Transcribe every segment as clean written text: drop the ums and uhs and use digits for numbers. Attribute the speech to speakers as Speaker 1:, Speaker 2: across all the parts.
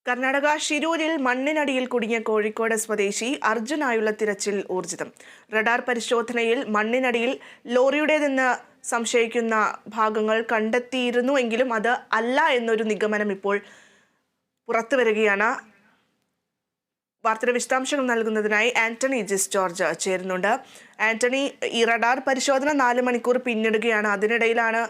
Speaker 1: കർണാടക ഷിരൂരിൽ മണ്ണിനടിയിൽ കുടുങ്ങിയ കോഴിക്കോട് സ്വദേശി അർജുനായുള്ള തിരച്ചിൽ ഊർജിതം. റഡാർ പരിശോധനയിൽ മണ്ണിനടിയിൽ ലോറിയുടേതെന്ന് സംശയിക്കുന്ന ഭാഗങ്ങൾ കണ്ടെത്തിയിരുന്നുവെങ്കിലും അത് അല്ല എന്നൊരു നിഗമനം ഇപ്പോൾ പുറത്തുവരികയാണ്. വാർത്തയുടെ വിശദാംശങ്ങൾ നൽകുന്നതിനായി ആന്റണി ജിസ് ജോർജ് ചേരുന്നുണ്ട്. ആന്റണി, ഈ റഡാർ പരിശോധന 4 മണിക്കൂർ പിന്നിടുകയാണ്. അതിനിടയിലാണ്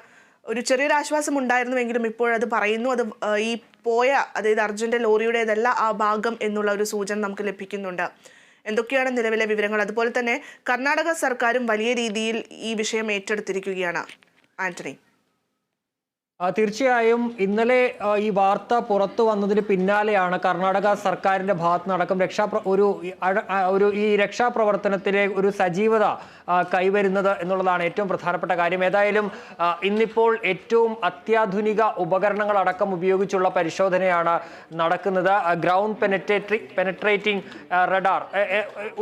Speaker 1: ഒരു ചെറിയൊരു ആശ്വാസം ഉണ്ടായിരുന്നുവെങ്കിലും ഇപ്പോഴത് പറയുന്നു അത് ഈ പോയ, അതായത് അർജുന്റെ ലോറിയുടേതല്ല ആ ഭാഗം എന്നുള്ള ഒരു സൂചന നമുക്ക് ലഭിക്കുന്നുണ്ട്. എന്തൊക്കെയാണ് നിലവിലെ വിവരങ്ങൾ? അതുപോലെ തന്നെ കർണാടക സർക്കാരും വലിയ രീതിയിൽ ഈ വിഷയം ഏറ്റെടുത്തിരിക്കുകയാണ്. ആന്റണി.
Speaker 2: തീർച്ചയായും ഇന്നലെ ഈ വാർത്ത പുറത്തു വന്നതിന് പിന്നാലെയാണ് കർണാടക സർക്കാരിന്റെ ഭാഗത്തുനിന്നടക്കം ഈ രക്ഷാപ്രവർത്തനത്തിലെ ഒരു സജീവത കൈവരുന്നത് എന്നുള്ളതാണ് ഏറ്റവും പ്രധാനപ്പെട്ട കാര്യം. ഏതായാലും ഇന്നിപ്പോൾ ഏറ്റവും അത്യാധുനിക ഉപകരണങ്ങളടക്കം ഉപയോഗിച്ചുള്ള പരിശോധനയാണ് നടക്കുന്നത്. ഗ്രൗണ്ട് പെനട്രേറ്റിംഗ് റഡാർ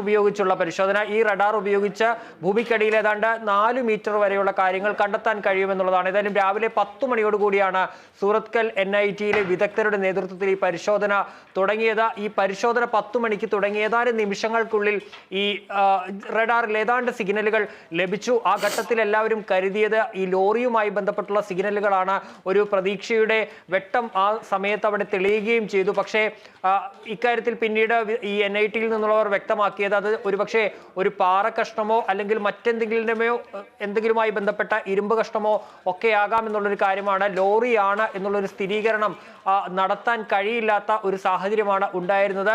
Speaker 2: ഉപയോഗിച്ചുള്ള പരിശോധന. ഈ റഡാർ ഉപയോഗിച്ച് ഭൂമിക്കടിയിൽ ഏതാണ്ട് 4 മീറ്റർ വരെയുള്ള കാര്യങ്ങൾ കണ്ടെത്താൻ കഴിയുമെന്നുള്ളതാണ്. ഏതായാലും രാവിലെ 10 മണിയോടുകൂടിയാണ് സൂറത്കൽ NIT-യിലെ വിദഗ്ധരുടെ നേതൃത്വത്തിൽ ഈ പരിശോധന തുടങ്ങിയത്. ഈ പരിശോധന 10 മണിക്ക് തുടങ്ങി ഏതാനും നിമിഷങ്ങൾക്കുള്ളിൽ ഈ റഡാറിൽ ഏതാണ്ട് സിഗ്നലുകൾ ലഭിച്ചു. ആ ഘട്ടത്തിൽ എല്ലാവരും കരുതിയത് ഈ ലോറിയുമായി ബന്ധപ്പെട്ടുള്ള സിഗ്നലുകളാണ്. ഒരു പ്രതീക്ഷയുടെ വെട്ടം ആ സമയത്ത് അവിടെ തെളിയുകയും ചെയ്തു. പക്ഷേ ഇക്കാര്യത്തിൽ പിന്നീട് ഈ NIT-യിൽ നിന്നുള്ളവർ വ്യക്തമാക്കിയത് അത് ഒരുപക്ഷെ ഒരു പാറ കഷ്ണമോ അല്ലെങ്കിൽ എന്തെങ്കിലുമായി ബന്ധപ്പെട്ട ഇരുമ്പ് കഷ്ണമോ ഒക്കെ ആകാമെന്നുള്ളൊരു കാര്യമാണ്. ലോറിയാണ് എന്നുള്ളൊരു സ്ഥിരീകരണം നടത്താൻ കഴിയില്ലാത്ത ഒരു സാഹചര്യമാണ് ഉണ്ടായിരുന്നത്.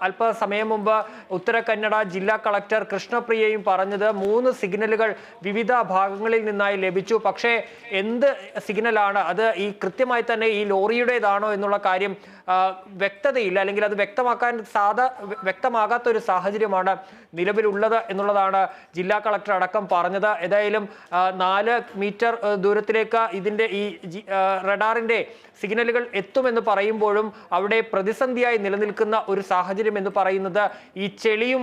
Speaker 2: അല്പസമയം മുമ്പ് ഉത്തര കന്നഡ ജില്ലാ കളക്ടർ കൃഷ്ണപ്രിയയും പറഞ്ഞത് 3 സിഗ്നലുകൾ വിവിധ ഭാഗങ്ങളിൽ നിന്നായി ലഭിച്ചു. പക്ഷേ എന്ത് സിഗ്നലാണ് അത് ഈ കൃത്യമായി തന്നെ ഈ ലോറിയുടേതാണോ എന്നുള്ള കാര്യം വ്യക്തതയില്ല, അല്ലെങ്കിൽ അത് വ്യക്തമാകാത്ത ഒരു സാഹചര്യമാണ് നിലവിലുള്ളത് എന്നുള്ളതാണ് ജില്ലാ കളക്ടർ അടക്കം പറഞ്ഞത്. ഏതായാലും 4 മീറ്റർ ദൂരത്തിലേക്ക് ഇതിൻ്റെ ഈ റഡാറിൻ്റെ സിഗ്നലുകൾ എത്തുമെന്ന് പറയുമ്പോഴും അവിടെ പ്രതിസന്ധിയായി നിലനിൽക്കുന്ന ഒരു സാഹചര്യം എന്ന് പറയുന്നത് ഈ ചെളിയും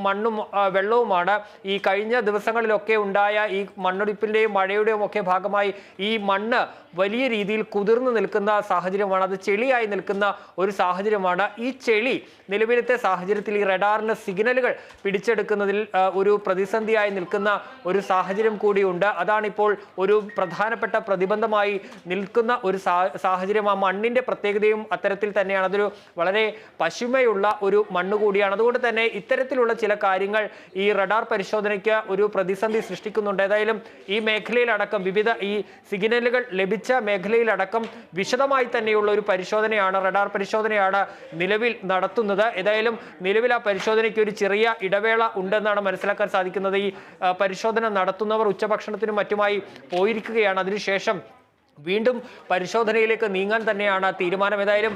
Speaker 2: മണ്ണും വെള്ളവുമാണ്. ഈ കഴിഞ്ഞ ദിവസങ്ങളിലൊക്കെ ഉണ്ടായ ഈ മണ്ണൊലിപ്പിൻ്റെയും മഴയുടെയും ഒക്കെ ഭാഗമായി ഈ മണ്ണ് വലിയ രീതിയിൽ കുതിർന്നു നിൽക്കുന്ന സാഹചര്യമാണ്. അത് ചെളിയായി നിൽക്കുന്ന ഒരു സാഹചര്യമാണ്. ഈ ചെളി നിലവിലത്തെ സാഹചര്യത്തിൽ ഈ റഡാറിന് സിഗ്നലുകൾ പിടിച്ചെടുക്കുന്നതിൽ ഒരു പ്രതിസന്ധിയായി നിൽക്കുന്ന ഒരു സാഹചര്യം കൂടിയുണ്ട്. അതാണിപ്പോൾ ഒരു പ്രധാനപ്പെട്ട പ്രതിബന്ധമായി നിൽക്കുന്ന ഒരു സാഹചര്യം. ആ മണ്ണിൻ്റെ പ്രത്യേകതയും അത്തരത്തിൽ തന്നെയാണ്. അതൊരു വളരെ പശുമയുള്ള ഒരു മണ്ണ് കൂടിയാണ്. അതുകൊണ്ട് തന്നെ ഇത്തരത്തിലുള്ള ചില കാര്യങ്ങൾ ഈ റഡാർ പരിശോധനയ്ക്ക് ഒരു പ്രതിസന്ധി സൃഷ്ടിക്കുന്നുണ്ട്. ഏതായാലും ഈ മേഖലയിലടക്കം വിവിധ ഈ സിഗ്നലുകൾ ലഭിച്ച മേഖലയിലടക്കം വിശദമായി തന്നെയുള്ള ഒരു പരിശോധനയാണ്, റഡാർ പരിശോധനയാണ് നിലവിൽ നടത്തുന്നത്. ഏതായാലും നിലവിൽ ആ പരിശോധനയ്ക്ക് ഒരു ചെറിയ ഇടവേള ഉണ്ടെന്നാണ് മനസ്സിലാക്കാൻ സാധിക്കുന്നത്. ഈ പരിശോധന നടത്തുന്നവർ ഉച്ചഭക്ഷണത്തിനും മറ്റുമായി പോയിരിക്കുകയാണ്. അതിനുശേഷം വീണ്ടും പരിശോധനയിലേക്ക് നീങ്ങാൻ തന്നെയാണ് തീരുമാനം. ഏതായാലും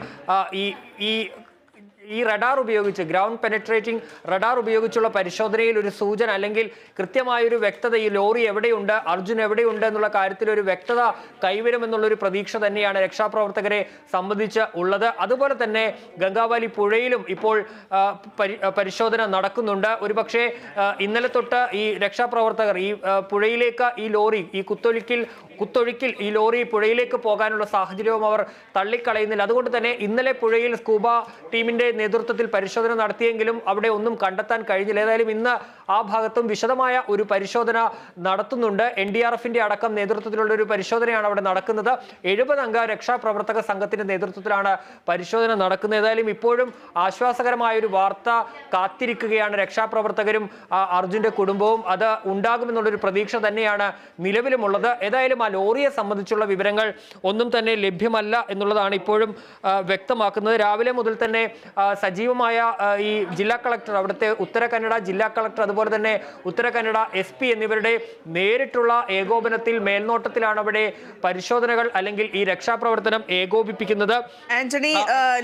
Speaker 2: ഈ റഡാർ ഉപയോഗിച്ച് ഗ്രൗണ്ട് പെനട്രേറ്റിംഗ് റഡാർ ഉപയോഗിച്ചുള്ള പരിശോധനയിൽ ഒരു സൂചന അല്ലെങ്കിൽ കൃത്യമായൊരു വ്യക്തത ഈ ലോറി എവിടെയുണ്ട്, അർജുൻ എവിടെയുണ്ട് എന്നുള്ള കാര്യത്തിൽ ഒരു വ്യക്തത കൈവരുമെന്നുള്ളൊരു പ്രതീക്ഷ തന്നെയാണ് രക്ഷാപ്രവർത്തകരെ സംബന്ധിച്ച് ഉള്ളത്. അതുപോലെ തന്നെ ഗംഗാവാലി പുഴയിലും ഇപ്പോൾ പരിശോധന നടക്കുന്നുണ്ട്. ഒരുപക്ഷെ ഇന്നലെ തൊട്ട് ഈ രക്ഷാപ്രവർത്തകർ ഈ പുഴയിലേക്ക് ഈ ലോറി ഈ കുത്തൊഴുക്കിൽ ഈ ലോറി പുഴയിലേക്ക് പോകാനുള്ള സാഹചര്യവും അവർ തള്ളിക്കളയുന്നില്ല. അതുകൊണ്ട് തന്നെ ഇന്നലെ പുഴയിൽ സ്കൂബ ടീമിന്റെ നേതൃത്വത്തിൽ പരിശോധന നടത്തിയെങ്കിലും അവിടെ ഒന്നും കണ്ടെത്താൻ കഴിഞ്ഞില്ല. ഏതായാലും ഇന്ന് ആ ഭാഗത്തും വിശദമായ ഒരു പരിശോധന നടത്തുന്നുണ്ട്. NDRF-ന്റെ അടക്കം നേതൃത്വത്തിലുള്ള ഒരു പരിശോധനയാണ് അവിടെ നടക്കുന്നത്. 70 അംഗ രക്ഷാപ്രവർത്തക സംഘത്തിന്റെ നേതൃത്വത്തിലാണ് പരിശോധന നടക്കുന്നത്. ഏതായാലും ഇപ്പോഴും ആശ്വാസകരമായ ഒരു വാർത്ത കാത്തിരിക്കുകയാണ് രക്ഷാപ്രവർത്തകരും അർജുന്റെ കുടുംബവും. അത് ഉണ്ടാകുമെന്നുള്ളൊരു പ്രതീക്ഷ തന്നെയാണ് നിലവിലുമുള്ളത്. ഏതായാലും ആ ലോറിയെ സംബന്ധിച്ചുള്ള വിവരങ്ങൾ ഒന്നും തന്നെ ലഭ്യമല്ല എന്നുള്ളതാണ് ഇപ്പോഴും വ്യക്തമാക്കുന്നത്. രാവിലെ മുതൽ തന്നെ സജീവമായ ഈ ജില്ലാ കളക്ടർ, അവിടുത്തെ ഉത്തര കന്നഡ ജില്ലാ കളക്ടർ, അതുപോലെ തന്നെ ഉത്തര കന്നഡ SP എന്നിവരുടെ നേരിട്ടുള്ള ഏകോപനത്തിൽ മേൽനോട്ടത്തിലാണ് അവിടെ പരിശോധനകൾ അല്ലെങ്കിൽ ഈ രക്ഷാപ്രവർത്തനം ഏകോപിപ്പിക്കുന്നത്.
Speaker 1: ആന്റണി,